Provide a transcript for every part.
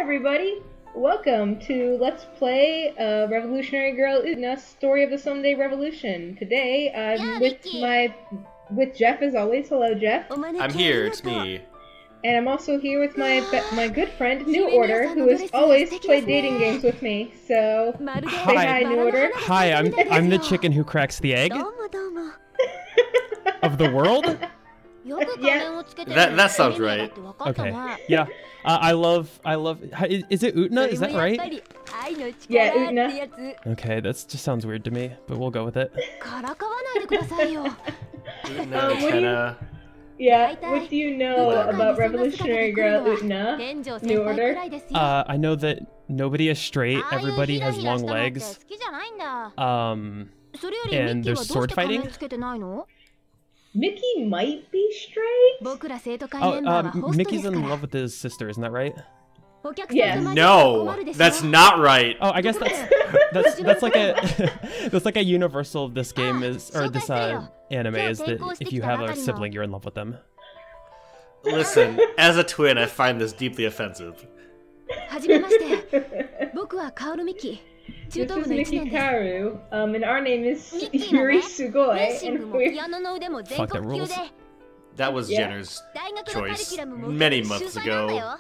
everybody! Welcome to Let's Play Revolutionary Girl Utena, Story of the Someday Revolution. Today I'm with Jeff as always. Hello, Jeff. I'm here, it's me. And I'm also here with my good friend New Order, who has always played dating games with me. So say hi, New Order. Hi, I'm the chicken who cracks the egg of the world. Yeah, that sounds right. Okay. Yeah. I love. Is it Utena? Is that right? Yeah, Utena. Okay, that just sounds weird to me, but we'll go with it. Utena. Yeah, what do you know about Revolutionary Girl Utena, New Order? I know that nobody is straight. Everybody has long legs. And there's sword fighting. Mickey might be straight. Mickey's in love with his sister, isn't that right? Yeah. No, that's not right. Oh, I guess that's like a that's like a universal of this game is, or this anime is that if you have a sibling, you're in love with them. Listen, as a twin, I find this deeply offensive. This is Miki Karu, and our name is Yuri Sugoi, and we're... Fuck, that rules. That was Jenner's choice many months ago.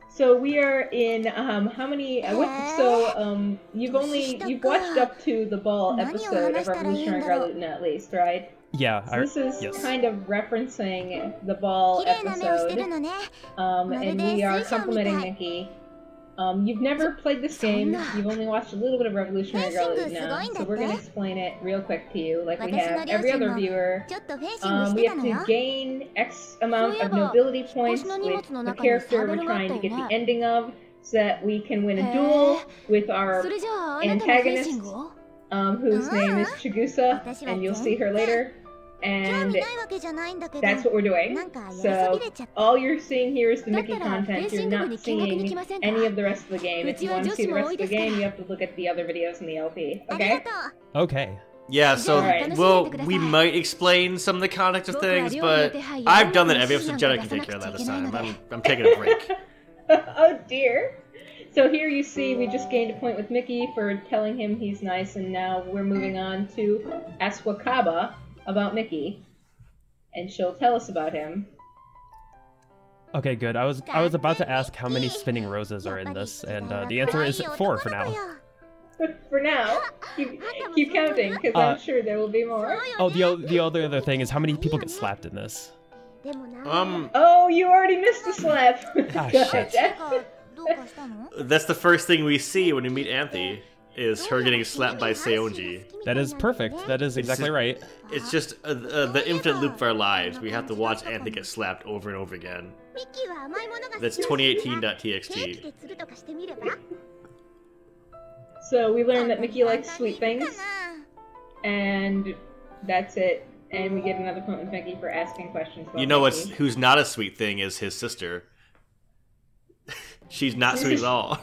So we are in, how many, you've watched up to the ball episode of Revolutionary Girl Utena at least, right? Yeah. So this is kind of referencing the ball episode, and we are complimenting Mickey. You've never played this game, you've only watched a little bit of Revolutionary Girl Utena, so we're going to explain it real quick to you, like we have every other viewer. We have to gain X amount of nobility points with the character we're trying to get the ending of, so that we can win a duel with our antagonist, whose name is Chigusa, and you'll see her later. And that's what we're doing. So all you're seeing here is the Mickey content. You're not seeing any of the rest of the game. If you want to see the rest of the game, you have to look at the other videos in the LP. Okay? Okay. Yeah, so we might explain some of the context of things, but I've done that every episode. Jenna can take care of that this time. I'm taking a break. Oh dear. So here you see we just gained a point with Mickey for telling him he's nice, and now we're moving on to Aswakaba about Mickey, and she'll tell us about him. Okay, good. I was about to ask how many spinning roses are in this, and the answer is 4 for now. For now, keep counting, because I'm sure there will be more. Oh, the other thing is how many people get slapped in this? Oh, you already missed the slap. Ah, shit. That's the first thing we see when we meet Anthe. Is her getting slapped by Seonji. That is perfect. That is exactly right. It's just the infinite loop of our lives. We have to watch Anthe get slapped over and over again. That's 2018.txt. So we learned that Mickey likes sweet things, and that's it. And we get another point with Mickey for asking questions about Mickey. Who's not a sweet thing is his sister. She's not sweet at all.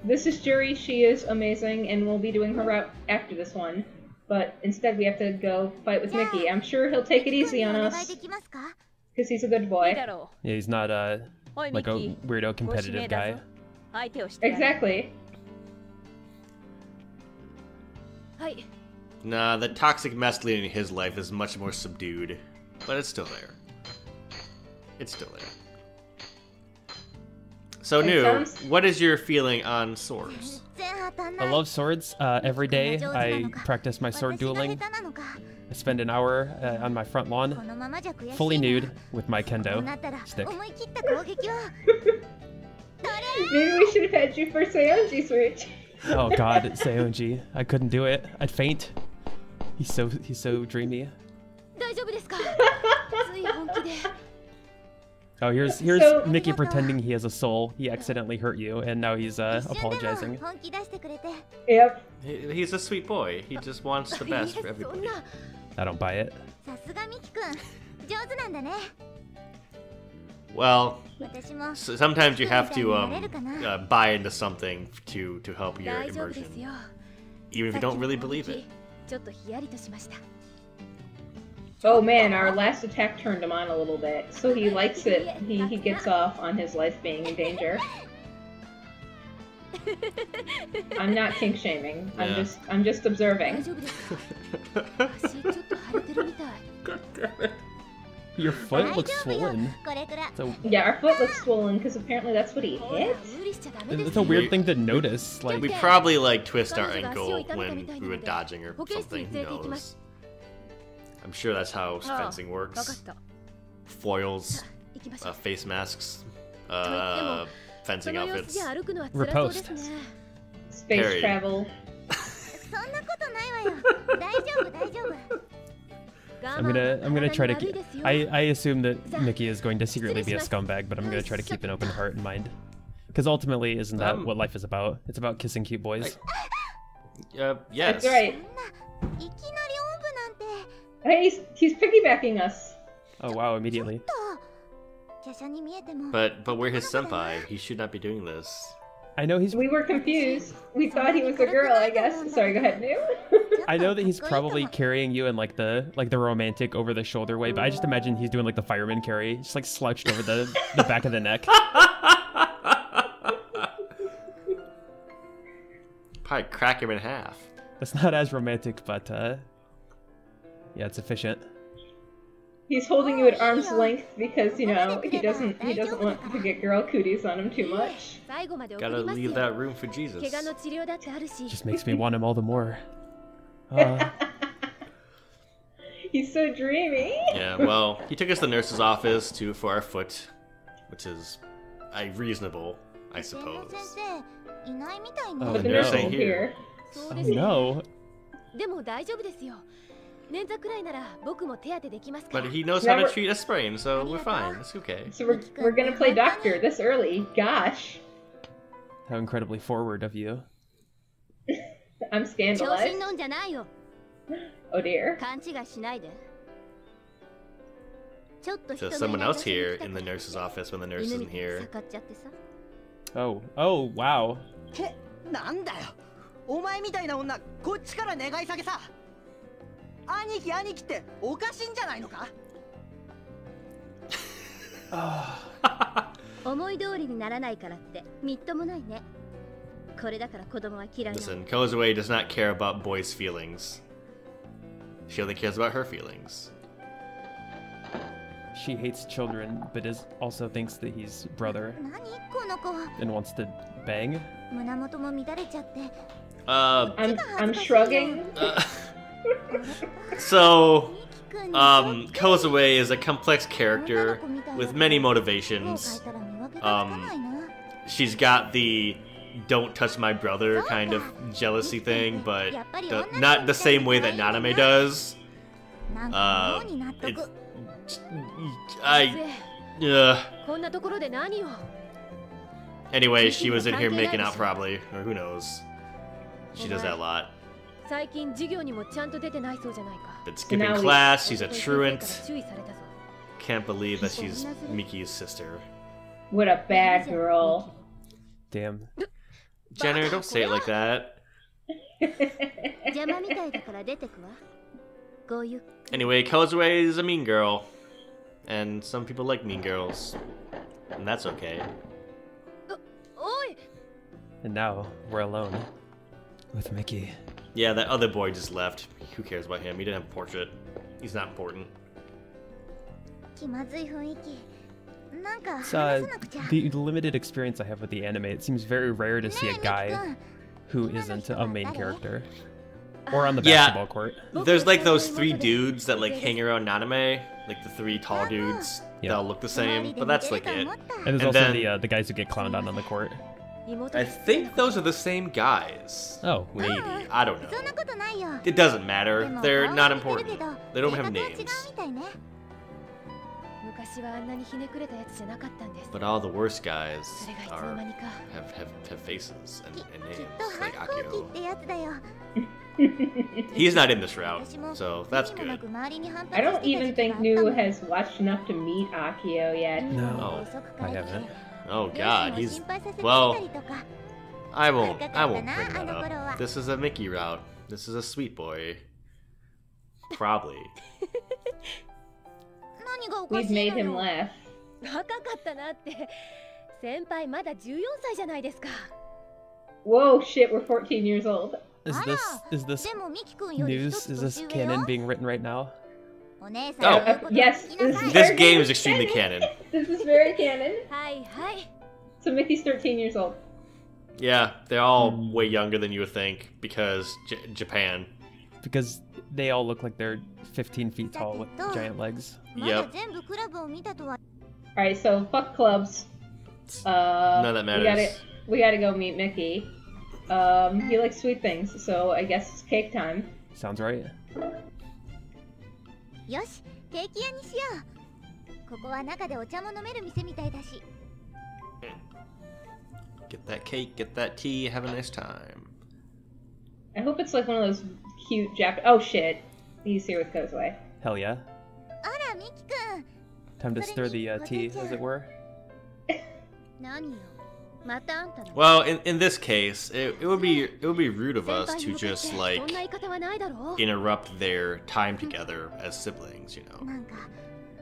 This is Juri, she is amazing, and we'll be doing her route after this one. But instead we have to go fight with Mickey. I'm sure he'll take it easy on us, because he's a good boy. Yeah, he's not like a weirdo competitive guy. Exactly. Nah, the toxic masculinity in his life is much more subdued. But it's still there. It's still there. So, New, what is your feeling on swords? I love swords. Every day I practice my sword dueling. I spend an hour on my front lawn, fully nude, with my kendo stick. Maybe we should have had you for Seonji switch. Oh god, Seonji. I couldn't do it. I'd faint. He's so dreamy. Oh, here's Mickey pretending he has a soul. He accidentally hurt you, and now he's apologizing. Yep. He's a sweet boy. He just wants the best for everybody. I don't buy it. Well, sometimes you have to buy into something to help your immersion, even if you don't really believe it. Oh man, our last attack turned him on a little bit, so he likes it. He gets off on his life being in danger. I'm not kink shaming. Yeah. I'm just observing. God damn it. Your foot looks swollen. So Yeah, our foot looks swollen because apparently that's what he hit. it's a weird thing to notice. Like, We probably like twist our ankle when we were dodging or something. Who knows? I'm sure that's how fencing works. Foils, face masks, fencing outfits. riposte. Space Harry. travel. I'm gonna try to keep. I assume that Mickey is going to secretly be a scumbag, but I'm gonna try to keep an open heart and mind. Because ultimately, isn't that what life is about? It's about kissing cute boys. Yes. That's right. Hey, he's piggybacking us. Oh wow! Immediately. But we're his senpai. He should not be doing this. I know he's. We were confused. We thought he was a girl, I guess. Sorry, go ahead, New. I know that he's probably carrying you in like the romantic over the shoulder way, but I just imagine he's doing like the fireman carry, just like slouched over the back of the neck. Probably crack him in half. That's not as romantic, but yeah, it's efficient. He's holding you at arm's length because, you know, he doesn't want to get girl cooties on him too much. Gotta leave that room for Jesus. Just makes me want him all the more. He's so dreamy. Yeah, well, he took us to the nurse's office for our foot, which is reasonable, I suppose. Oh, But the no. nurse ain't here. Oh no. But he knows how to treat a sprain, so we're fine. It's okay. So we're gonna play doctor this early. Gosh. How incredibly forward of you. I'm scandalized. Oh dear. So someone else here in the nurse's office when the nurse isn't here. Oh wow. なんだよお前みたいな女こっちから願い下げさ兄貴兄貴っておかしいんじゃないのか思い通りにならないからってみっともないねこれだから子供は嫌いな Listen, Kozue does not care about boys' feelings. She only cares about her feelings. She hates children, but also thinks that he's brother 何この子は and wants to bang. 胸元も乱れちゃって I'm shrugging. So, Kozue is a complex character with many motivations. She's got the don't touch my brother kind of jealousy thing, but not the same way that Naname does. Anyway, she was in here making out probably, or who knows. She does that a lot. But skipping class, she's a truant. Can't believe that she's Miki's sister. What a bad girl. Damn. Jenner, don't say it like that. Anyway, Kozue is a mean girl. And some people like mean girls. And that's okay. And now we're alone with Mickey. Yeah, that other boy just left. Who cares about him? He didn't have a portrait. He's not important. It's, the limited experience I have with the anime, it seems very rare to see a guy who isn't a main character. Or on the basketball court. There's like those three dudes that like hang around Naname. Like the three tall dudes. They all look the same, but that's like it. And there's also the guys who get clowned on the court. I think those are the same guys. Oh. Maybe. I don't know. It doesn't matter. They're not important. They don't have names. But all the worst guys have faces and names, like Akio. He's not in this route, so that's good. I don't even think New has watched enough to meet Akio yet. No, I haven't. Oh god, he's... Well, I won't bring that up. This is a Mickey route. This is a sweet boy. Probably. We've made him laugh. 若かったなって先輩まだ14歳じゃないですか Whoa, shit, we're 14 years old. Is this news? Is this canon being written right now? Yes. This game is extremely canon. This is very canon. So Mickey's 13 years old. Yeah, they're all way younger than you would think because Japan. Because they all look like they're 15 feet tall with giant legs. Yep. Alright, so fuck clubs. None of that matters. We gotta go meet Mickey. He likes sweet things, so I guess it's cake time. Sounds right. Get that cake, get that tea, have a nice time. I hope it's like one of those cute Oh shit. He's here with Kozue. Hell yeah. Time to stir the tea, as it were. Well, in this case, it would be rude of us to just like interrupt their time together as siblings, you know.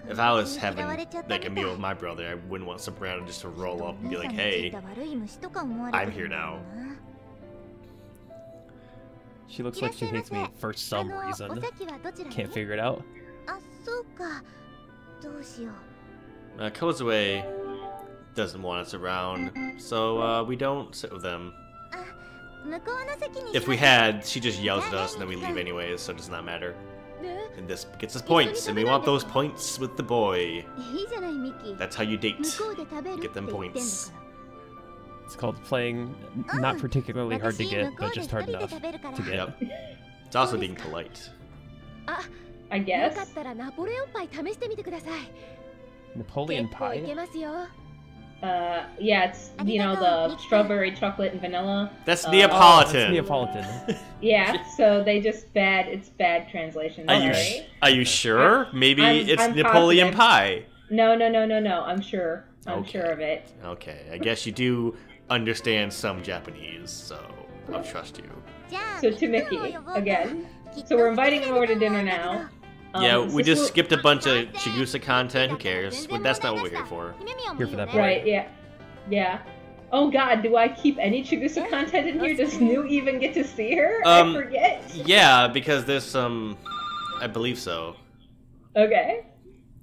If I was having like a meal with my brother, I wouldn't want Soprano just to roll up and be like, "Hey, I'm here now." She looks like she hates me for some reason. Can't figure it out. Kozue doesn't want us around, so we don't sit with them. If we had, she just yells at us and then we leave anyways, so it does not matter. And this gets us points, and we want those points with the boy. That's how you date. Get them points. It's called playing not particularly hard to get, but just hard enough to get. Yep. It's also being polite. I guess. Napoleon pie? Yeah, it's, you know, the strawberry, chocolate, and vanilla. That's Neapolitan. It's Neapolitan. Yeah, so they just it's bad translation. Are you sure? Maybe it's I'm Napoleon positive. pie. No, I'm sure. I'm sure of it. Okay, I guess you do understand some Japanese, so I'll trust you. So to Mickey, again. So we're inviting him over to dinner now. Yeah, we just skipped a bunch of Chigusa content, who cares? But that's not what we're here for. Here for that boy. Right, yeah. Yeah. Oh god, do I keep any Chigusa content in here? Does New even get to see her? I forget. Yeah, because there's some... I believe so. Okay.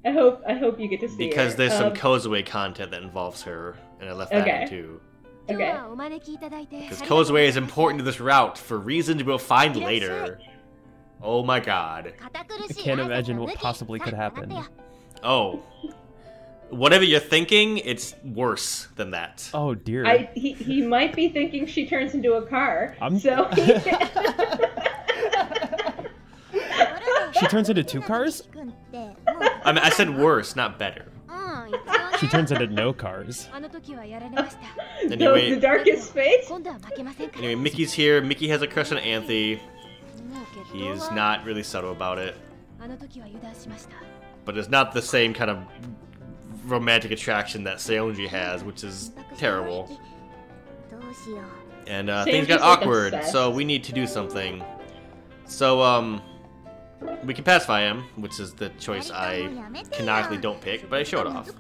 I hope you get to see her. Because there's some Kozue content that involves her, and I left that in too. Okay. Because Kozue is important to this route for reasons we'll find later. Oh my god. I can't imagine what possibly could happen. Oh. Whatever you're thinking, it's worse than that. Oh dear. He might be thinking she turns into a car. So She turns into 2 cars? I mean, I said worse, not better. She turns into no cars. Anyway, the darkest face? Anyway, Mickey's here. Mickey has a crush on Anthe. He's not really subtle about it. But it's not the same kind of romantic attraction that Seonji has, which is terrible. And things got awkward, so we need to do something. So, we can pacify him, which is the choice I canonically don't pick, but I show it off.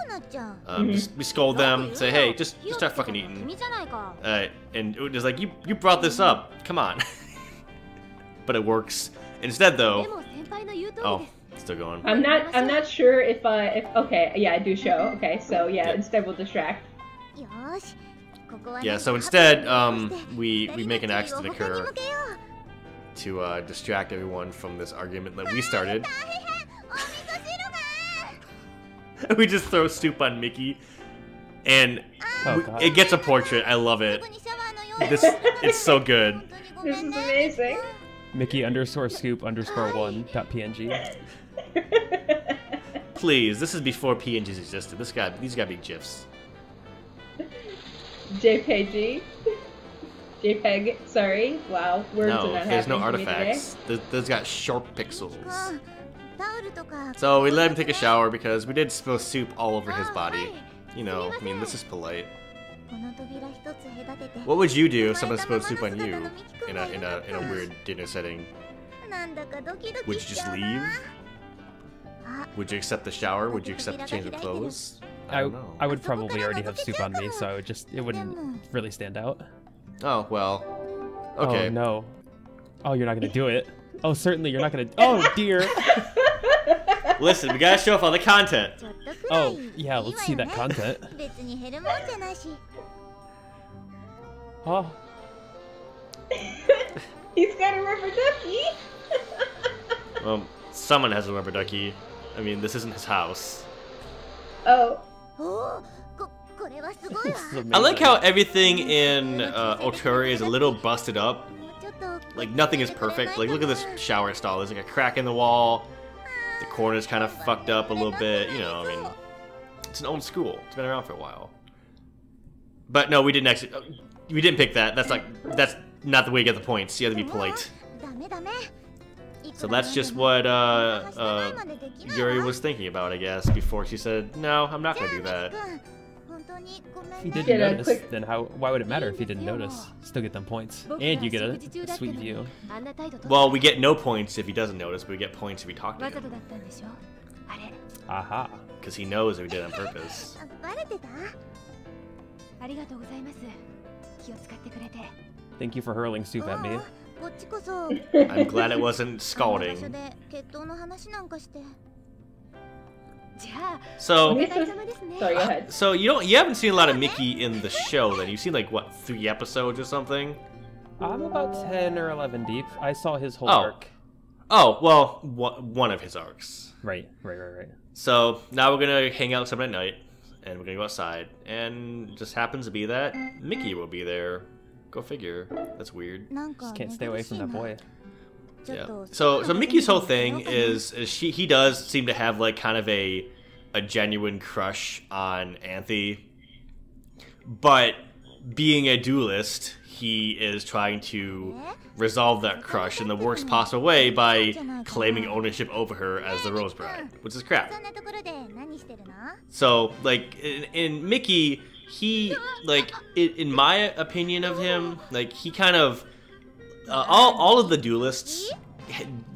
We scold them, say, hey, just start fucking eating. And it was like, you brought this up, come on. But it works. Instead, though... Oh, still going. I'm not sure if okay, yeah, I do show. Okay, so yeah, instead we'll distract. Yeah, so instead, we make an accident occur to distract everyone from this argument that we started. We just throw soup on Mickey, and it gets a portrait. I love it. It's so good. This is amazing. Mickey_scoop_1.png. Please, this is before PNGs existed. These gotta be GIFs. JPG. JPEG, sorry. Wow, words are not there's no happening to me artifacts. Those got sharp pixels. So we let him take a shower because we did spill soup all over his body. You know, I mean, this is polite. What would you do if someone spilled soup on you in a weird dinner setting? Would you just leave? Would you accept the shower? Would you accept the change of clothes? I don't know. I would probably already have soup on me, so it wouldn't really stand out. Oh, well. Okay. Oh, no. Oh, you're not gonna do it. Oh, certainly you're not gonna. Oh, dear. Listen, we gotta show off all the content. Oh, yeah, let's see that content. Oh. He's got a rubber ducky. Well, someone has a rubber ducky. I mean, this isn't his house. Oh. I like how everything in Oturi is a little busted up. Like, nothing is perfect. Like, look at this shower stall. There's like a crack in the wall. The corner's kind of fucked up a little bit. You know, I mean, it's an old school. It's been around for a while. But no, we didn't actually. We didn't pick that. That's not the way you get the points. You have to be polite. So that's just what Yuri was thinking about, I guess, before she said, "No, I'm not gonna do that." If he didn't notice, then why would it matter if he didn't notice? Still get them points. And you get a sweet view. Well, we get no points if he doesn't notice, but we get points if we talk to him. Aha. Because he knows that we did it on purpose. Thank you for hurling soup at me. I'm glad it wasn't scalding. So, Sorry, go ahead. So you haven't seen a lot of Mickey in the show then. You've seen like what, 3 episodes or something? I'm about 10 or 11 deep. I saw his whole arc. Oh, well, one of his arcs. Right. So now we're gonna hang out some at night, and we're gonna go outside, and it just happens to be that Mickey will be there. Go figure. That's weird. Just can't stay away from that boy. Yeah. So Mickey's whole thing is he does seem to have like kind of a genuine crush on Anthe, but being a duelist, he is trying to resolve that crush in the worst possible way by claiming ownership over her as the Rose Bride, which is crap. So like in Mickey, he like in my opinion of him, like he kind of all of the duelists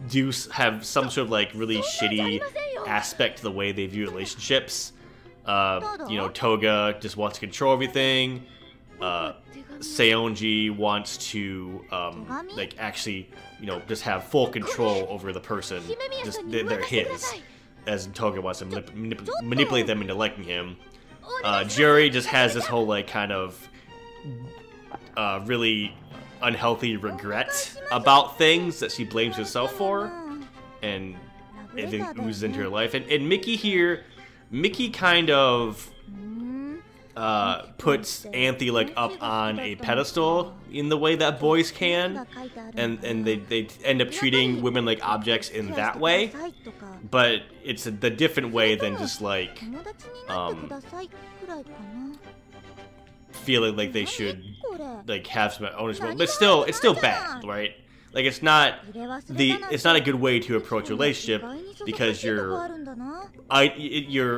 do have some sort of like really shitty aspect to the way they view relationships. You know, Toga just wants to control everything. Seonji wants to like actually, you know, just have full control over the person. Just they're his. As Toga wants to manipulate them into liking him. Juri just has this whole like kind of really unhealthy regret about things that she blames herself for, and it oozes into her life. And Mickey here, Mickey kind of puts Anthe like up on a pedestal in the way that boys can, and they end up treating women like objects in that way, but it's the different way than just like feeling like they should like have some ownership, but still it's still bad, right? Like it's not a good way to approach a relationship, because you're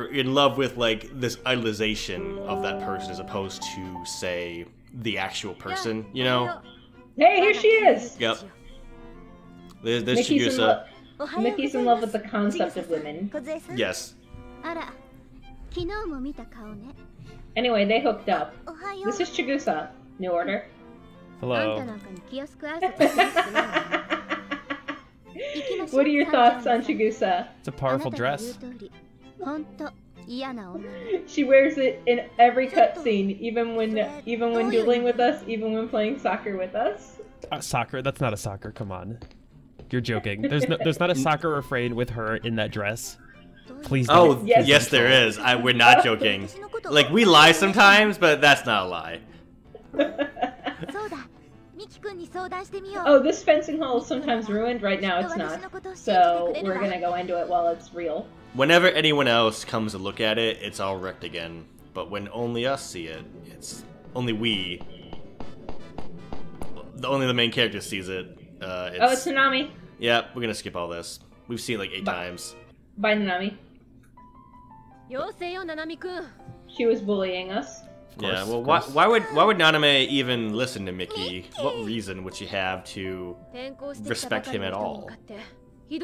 in love with like this idolization of that person as opposed to, say, the actual person, you know? Hey, here she is! Yep. There's Chigusa. Mickey's in love with the concept of women. Yes. Anyway, they hooked up. This is Chigusa. New order. Hello. What are your thoughts on Chigusa? It's a powerful dress. She wears it in every cutscene, even when dueling with us, even when playing soccer with us. Soccer? That's not a soccer. Come on, you're joking. There's not a soccer refrain with her in that dress. Please don't. Oh, yes there is. We're not joking. Like, we lie sometimes, but that's not a lie. Oh, this fencing hall is sometimes ruined. Right now it's not. So we're gonna go into it while it's real. Whenever anyone else comes to look at it, it's all wrecked again. But when only us see it, it's only we. Only the main character sees it. It's Nanami. Yeah, we're gonna skip all this. We've seen it like 8 times. Bye, Nanami. She was bullying us. Yeah, well, why would Naname even listen to Mickey? What reason would she have to respect him at all? He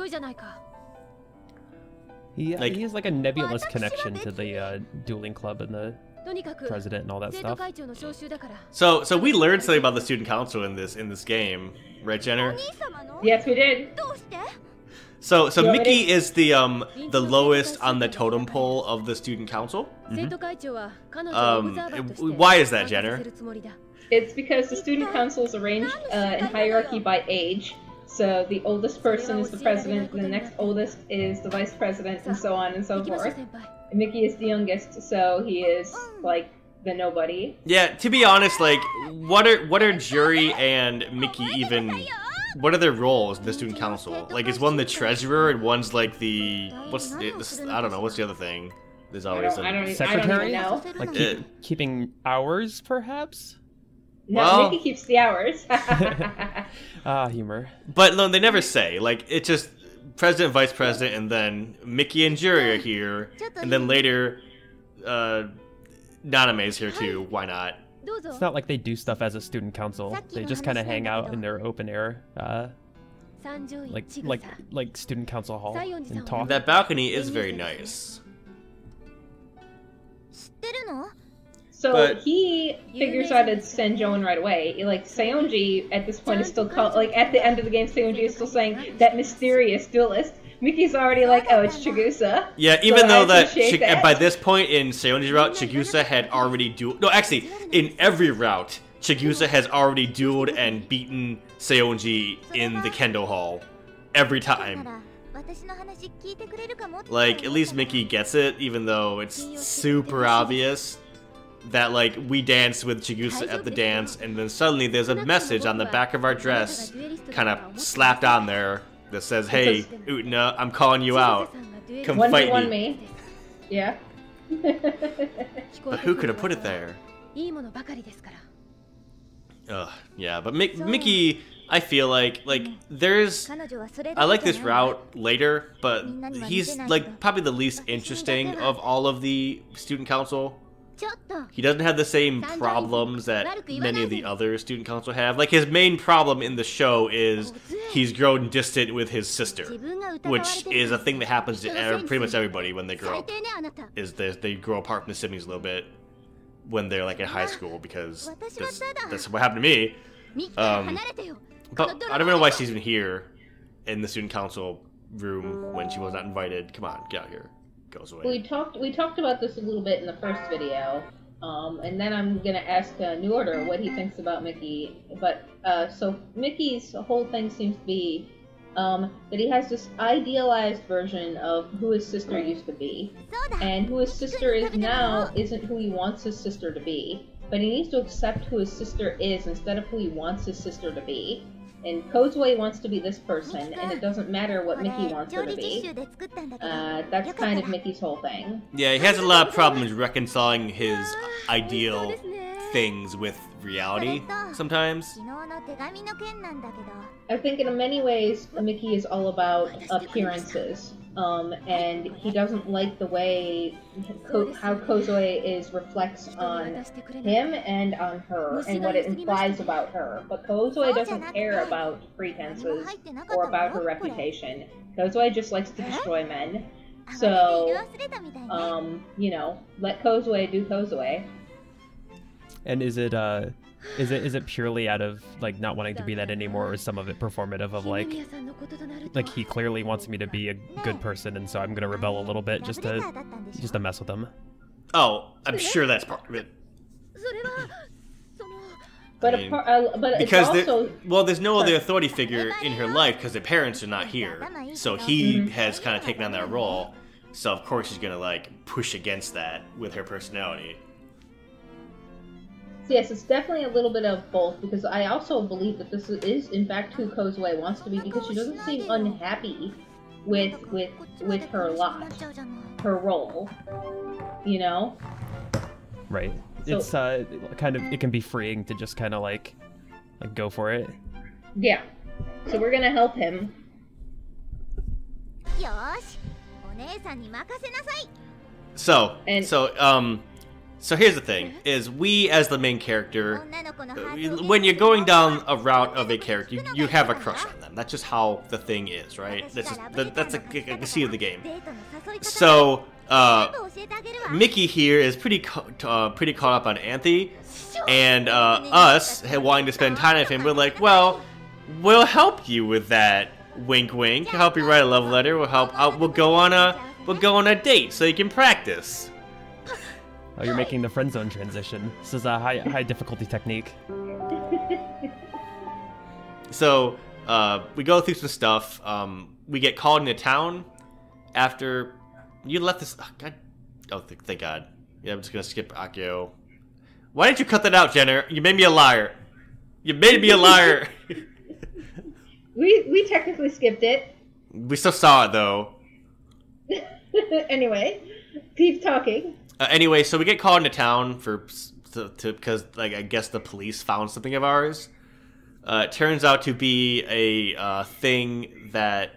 has like a nebulous connection to the dueling club and the president and all that stuff. So we learned something about the student council in this game, right, Jenner? Yes, we did. So Mickey is the lowest on the totem pole of the student council. Why is that, Jenner? It's because the student council is arranged in hierarchy by age. So the oldest person is the president, the next oldest is the vice president, and so on and so forth. And Mickey is the youngest, so he is like the nobody. Yeah, to be honest, like what are Jury and Mickey even? What are their roles in the student council? Like, is one the treasurer and one's like the I don't know. What's the other thing? There's always secretary. I don't even know. Like keeping hours, perhaps. No, well, Mickey keeps the hours. Humor. But no, they never say. Like, it's just president, vice president, and then Mickey and Jury are here, and then later, Naname's here too. Why not? It's not like they do stuff as a student council. They just kind of hang out in their open air, like student council hall and talk. That balcony is very nice. So he figures out it's Sanjoan right away. Like, Seonji at this point is still called, like, at the end of the game, Seonji is still saying that mysterious duelist. Mickey's already like, oh, it's Chigusa. Yeah, even though that by this point in Seonji's route, Chigusa had already dueled. No, actually, in every route, Chigusa has already dueled and beaten Seonji in the Kendo Hall. Every time. Like, at least Mickey gets it, even though it's super obvious that, like, we danced with Chigusa at the dance, and then suddenly there's a message on the back of our dress, kind of slapped on there, that says, hey, Utena, I'm calling you out. Come fight me. Yeah. But who could have put it there? Ugh, yeah, but Mickey, I feel like there's... I like this route later, but he's, like, probably the least interesting of all of the student council. He doesn't have the same problems that many of the other student council have. Like, his main problem in the show is he's grown distant with his sister, which is a thing that happens to pretty much everybody when they grow up. Is they grow apart from the siblings a little bit when they're like in high school, because that's what happened to me. But I don't know why she's even here in the student council room when she was not invited. Come on, get out here. Goes away. We talked about this a little bit in the first video, and then I'm gonna ask New Order what he thinks about Mickey. But so Mickey's whole thing seems to be that he has this idealized version of who his sister used to be, and who his sister is now isn't who he wants his sister to be. But he needs to accept who his sister is instead of who he wants his sister to be. And Kozue wants to be this person, and it doesn't matter what Mickey wants her to be. That's kind of Mickey's whole thing. Yeah, he has a lot of problems reconciling his ideal things with reality sometimes. I think in many ways, Mickey is all about appearances. And he doesn't like the way how Kozue reflects on him and on her, and what it implies about her. But Kozue doesn't care about pretenses or about her reputation. Kozue just likes to destroy men. So, you know, let Kozue do Kozue. And is it purely out of like not wanting to be that anymore, or is some of it performative of like he clearly wants me to be a good person, and so I'm gonna rebel a little bit just to mess with him? Oh, I'm sure that's part of it. But because it's also... there's no other authority figure in her life because her parents are not here, so he has kind of taken on that role. So of course she's gonna like push against that with her personality. Yes, it's definitely a little bit of both, because I also believe that this is, in fact, who Kozue wants to be, because she doesn't seem unhappy with her lot, her role, you know? Right. So, it's it can be freeing to just kind of like go for it. Yeah. So we're gonna help him. So here's the thing, is we as the main character, when you're going down a route of a character, you have a crush on them. That's just how the thing is, right? That's a seed of the game. So Mickey here is pretty caught up on Anthe, and us wanting to spend time with him. We're like, well, we'll help you with that. Wink, wink. Help you write a love letter. We'll help. We'll go on a date so you can practice. Oh, you're making the friend zone transition. This is a high difficulty technique. So we go through some stuff. We get called into town after you left this. Oh, God. Oh, thank God. Yeah, I'm just gonna skip Akio. Why didn't you cut that out, Jenner? You made me a liar. You made me a liar. We technically skipped it. We still saw it though. Anyway, keep talking. Anyway, so we get called into town because like I guess the police found something of ours. It turns out to be a thing that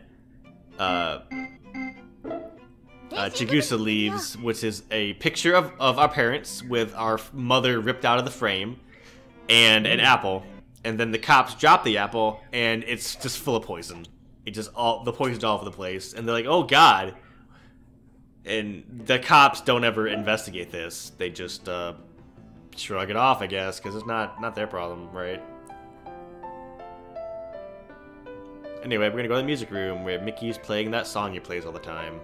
Chigusa leaves, which is a picture of our parents with our mother ripped out of the frame, and an apple. And then the cops drop the apple, and it's just full of poison. The poison's all over the place, and they're like, "Oh God!" And the cops don't ever investigate this. They just shrug it off, I guess, because it's not their problem, right? Anyway, we're gonna go to the music room where Mickey's playing that song he plays all the time.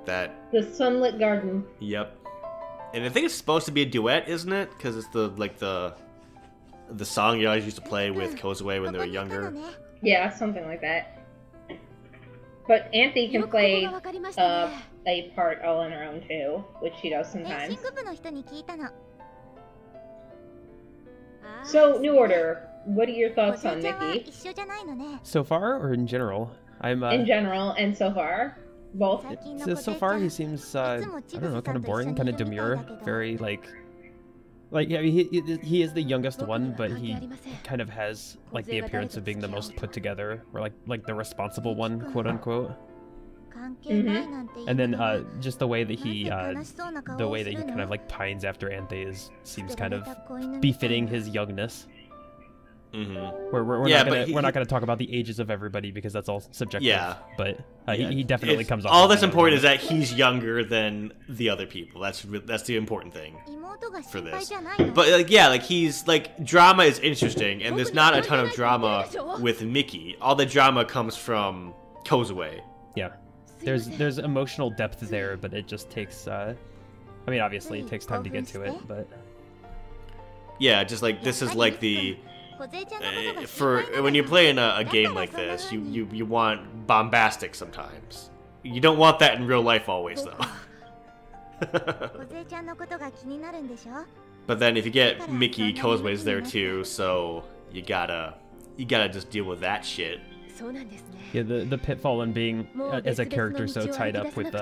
The Sunlit Garden. Yep. And I think it's supposed to be a duet, isn't it? Because it's the song you always used to play with Kozue when they were younger. Yeah, something like that. But Anthe can play a part all on her own too, which she does sometimes. So, New Order, what are your thoughts on Mickey? So far, or in general? In general, and so far. Both. So far, he seems, I don't know, kind of boring, kind of demure, very, like yeah, he is the youngest one, but he kind of has, like, the appearance of being the most put together, or, like the responsible one, quote-unquote. Mm-hmm. And then, just the way that he kind of, like, pines after Anthe seems kind of befitting his youngness. Mm-hmm. We're not gonna talk about the ages of everybody because that's all subjective. Yeah, but he definitely comes off. All that's important is that he's younger than the other people. That's the important thing for this. But he's drama is interesting, and there's not a ton of drama with Mickey. All the drama comes from Kozue. Yeah, there's emotional depth there, but it just takes. I mean, obviously, it takes time to get to it, but. Yeah, just like this is like the. For when you play in a game like this, you want bombastic sometimes. You don't want that in real life always, though. But then if you get Mickey, Kozue's there too, so you gotta just deal with that shit. Yeah, the pitfall in being as a character so tied up with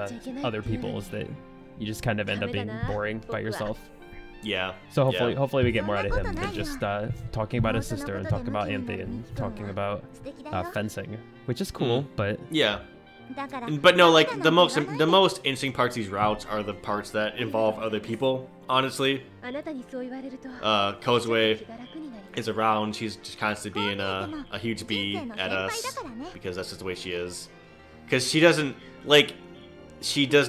other people is that you just kind of end up being boring by yourself. Yeah. So hopefully we get more out of him than just talking about his sister and talking about Anthe and talking about fencing, which is cool, but yeah. But no, like the most interesting parts of these routes are the parts that involve other people. Honestly, Kozue is around. She's just constantly being a huge bee at us because that's just the way she is. Because she does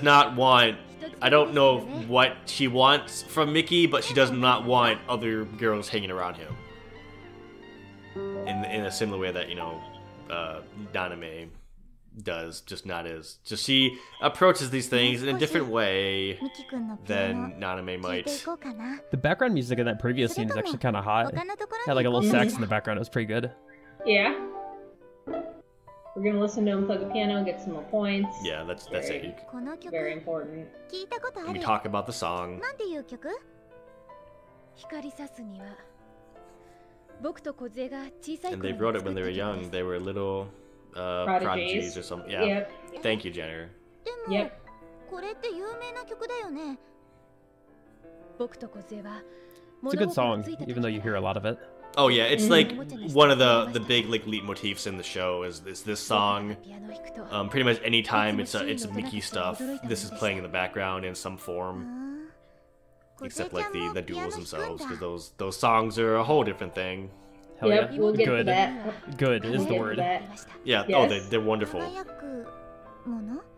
not want. I don't know what she wants from Mickey, but she does not want other girls hanging around him. In a similar way that, Naname does, just she approaches these things in a different way than Naname might. The background music in that previous scene is actually kind of hot. Had like a little sax in the background, it was pretty good. Yeah. We're gonna listen to him play the piano and get some more points. Yeah, that's it. Very important. And we talk about the song. And they wrote it when they were young. They were little prodigies or something. Yeah. Yep. Thank you, Jenner. Yep. It's a good song, even though you hear a lot of it. Oh yeah, it's like one of the big leitmotifs in the show is this song. Pretty much any time it's Mickey stuff, this is playing in the background in some form. Except like the duels themselves, because those songs are a whole different thing. Hell yeah. We'll get good. to that. Good is the word. Yeah. Yes. Oh, they're wonderful.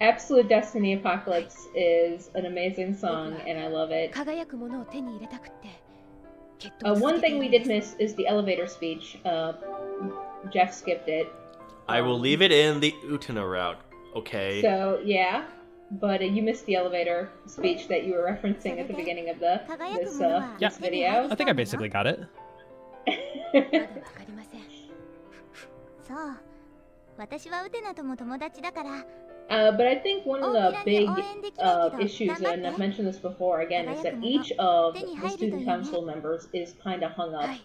Absolute Destiny Apocalypse is an amazing song, and I love it. One thing we did miss is the elevator speech. Jeff skipped it. I will leave it in the Utena route, okay? So, yeah. But you missed the elevator speech that you were referencing at the beginning of this video. I think I basically got it. But I think one of the big issues, and I've mentioned this before again, is that each of the student council members is kind of hung up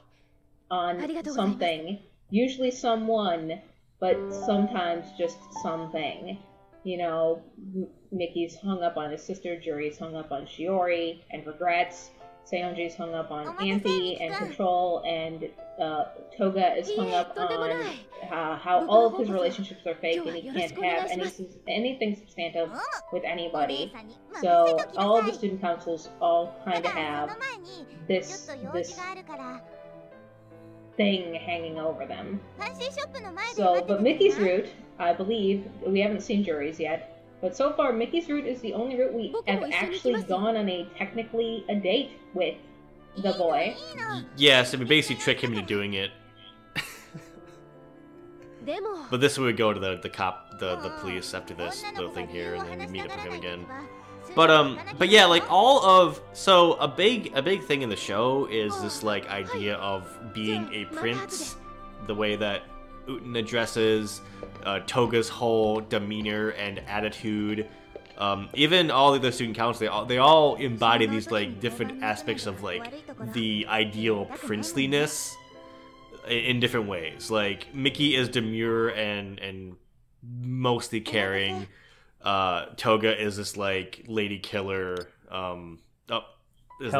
on something. Usually someone, but sometimes just something. You know, Mickey's hung up on his sister, Juri's hung up on Shiori and regrets, Seonji's hung up on Auntie and control, and Toga is hung up on how all of his relationships are fake and he can't have anything substantive with anybody. So all of the student councils all kind of have this thing hanging over them. So, but Mickey's route, I believe, we haven't seen Juri's yet, but so far Mickey's route is the only route we have actually gone on a date with the boy. Yes, and we basically trick him into doing it. But this would go to the police after this little thing here, and then we meet up with him again. But yeah, like so a big thing in the show is this like idea of being a prince, the way that Utena dresses, Toga's whole demeanor and attitude, even all of the student council, they all embody these like different aspects of like the ideal princeliness in different ways. Like Mickey is demure and mostly caring. Toga is this like lady killer. Hell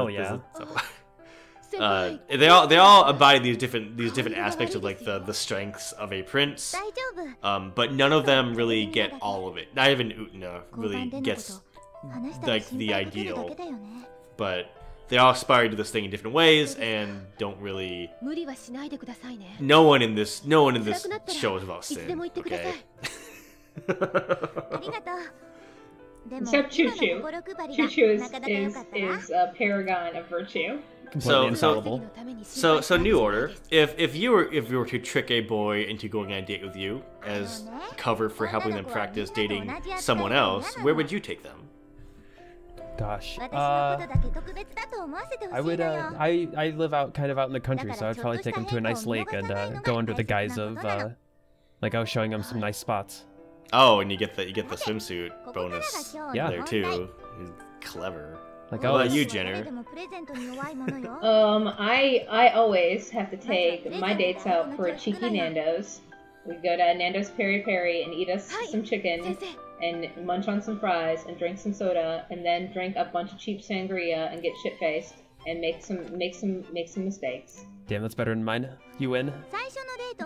yeah. They all embody these different aspects of like the strengths of a prince. But none of them really get all of it. Not even Utena really gets like the ideal. But they all aspire to this thing in different ways and don't really. No one in this show is about sin. Okay. Except Choo Choo. Choo Choo is a paragon of virtue. So New Order. If you were to trick a boy into going on a date with you as cover for helping them practice dating someone else, where would you take them? Gosh, I would. I live kind of out in the country, so I'd probably take them to a nice lake and go under the guise of like I was showing them some nice spots. Oh, and you get the swimsuit bonus there too. Clever. Like, how about you, Jenner? I always have to take my dates out for a cheeky Nando's. We go to Nando's Peri Peri and eat us some chicken and munch on some fries and drink some soda and then drink a bunch of cheap sangria and get shit-faced and make some mistakes. Damn, that's better than mine. You win.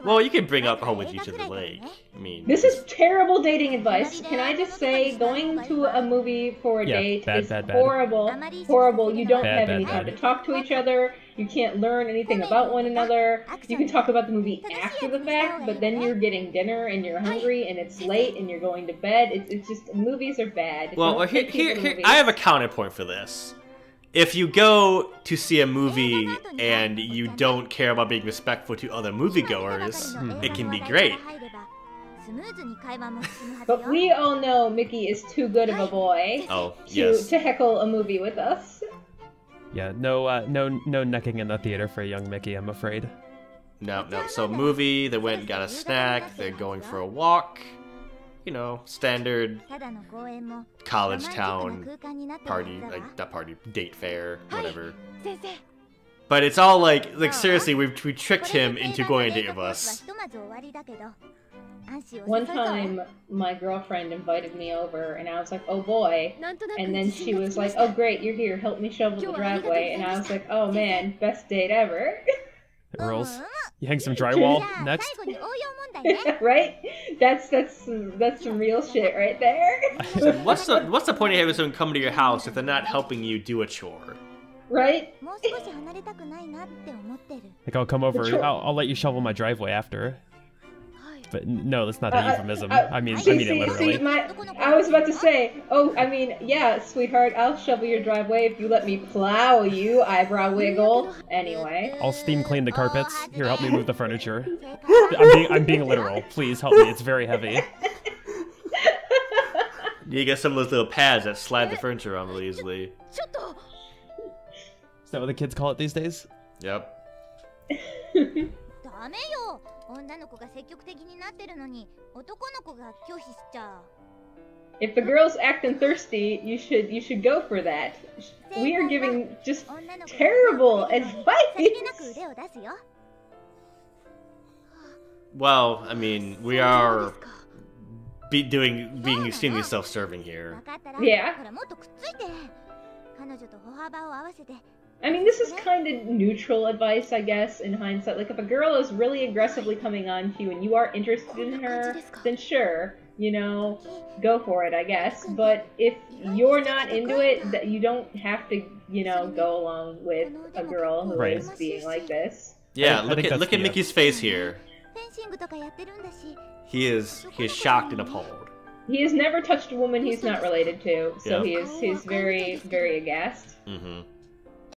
Well, you can bring up home with you to the lake. I mean, this is terrible dating advice. Can I just say, going to a movie for a date is horrible. Horrible. You don't have any time to talk to each other. You can't learn anything about one another. You can talk about the movie after the fact, but then you're getting dinner and you're hungry and it's late and you're going to bed. It's just, movies are bad. Well, here I have a counterpoint for this. If you go to see a movie and you don't care about being respectful to other moviegoers, it can be great. But we all know Mickey is too good of a boy to heckle a movie with us. Yeah, no necking in the theater for a young Mickey, I'm afraid. No. So movie, they went and got a snack, they're going for a walk. You know, standard college town party, like not party, date fair, whatever. But it's all like seriously, we tricked him into going on a date with us. One time, my girlfriend invited me over, and I was like, oh boy. And then she was like, oh great, you're here, help me shovel the driveway. And I was like, oh man, best date ever. It rolls. You hang some drywall next. Right? That's some real shit right there. What's the point of having someone come to your house if they're not helping you do a chore? Right? Like I'll come over. I'll let you shovel my driveway after. But no, that's not a euphemism. I mean it literally. I was about to say, I mean, yeah, sweetheart, I'll shovel your driveway if you let me plow you, eyebrow wiggle. Anyway. I'll steam clean the carpets. Here, help me move the furniture. I'm being literal. Please help me. It's very heavy. You get some of those little pads that slide the furniture on really easily. Is that what the kids call it these days? Yep. If the girl's acting thirsty, you should go for that. We are giving just terrible advice. Well, I mean, we are being extremely self-serving here. Yeah. I mean, this is kind of neutral advice, I guess, in hindsight. Like, if a girl is really aggressively coming on to you and you are interested in her, then sure, you know, go for it, I guess. But if you're not into it, that you don't have to, you know, go along with a girl who is being like this. Yeah, look at Mickey's face here. He is shocked and appalled. He has never touched a woman he's not related to, so he's very, very aghast. Mm-hmm.